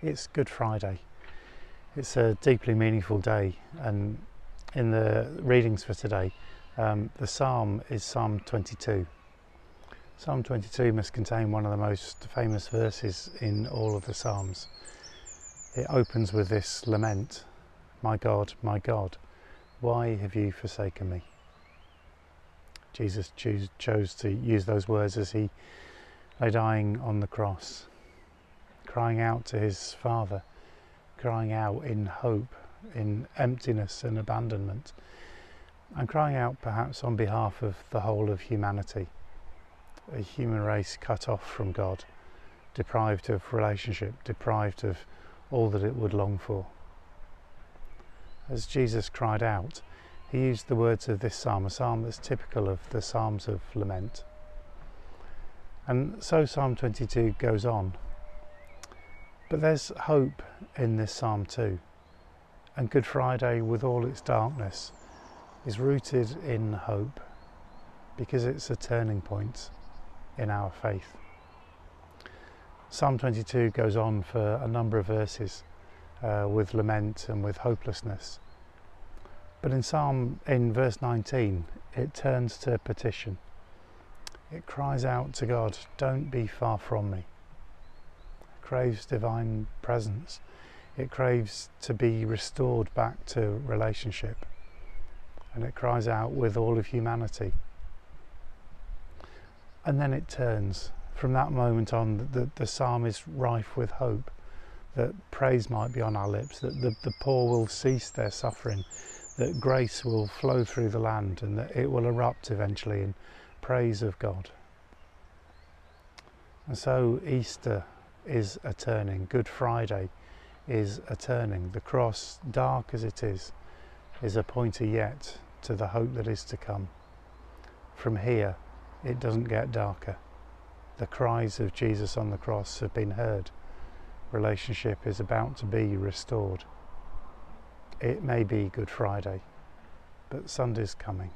It's Good Friday. It's a deeply meaningful day, and in the readings for today, the psalm is Psalm 22. Psalm 22 must contain one of the most famous verses in all of the Psalms. It opens with this lament, my God, why have you forsaken me?" Jesus chose to use those words as he lay dying on the cross, crying out to his Father, crying out in hope, in emptiness and abandonment, and crying out perhaps on behalf of the whole of humanity, a human race cut off from God, deprived of relationship, deprived of all that it would long for. As Jesus cried out, he used the words of this psalm, a psalm that's typical of the Psalms of lament. And so Psalm 22 goes on. But there's hope in this psalm too. And Good Friday, with all its darkness, is rooted in hope, because it's a turning point in our faith. Psalm 22 goes on for a number of verses with lament and with hopelessness. But in verse 19, it turns to petition. It cries out to God, "Don't be far from me." It craves divine presence. It craves to be restored back to relationship. And it cries out with all of humanity. And then it turns. From that moment on, the psalm is rife with hope, that praise might be on our lips, that the poor will cease their suffering, that grace will flow through the land, and that it will erupt eventually in praise of God. And so Easter is a turning. Good Friday is a turning. The cross, dark as it is a pointer yet to the hope that is to come. From here, it doesn't get darker. The cries of Jesus on the cross have been heard. Relationship is about to be restored. It may be Good Friday, but Sunday's coming.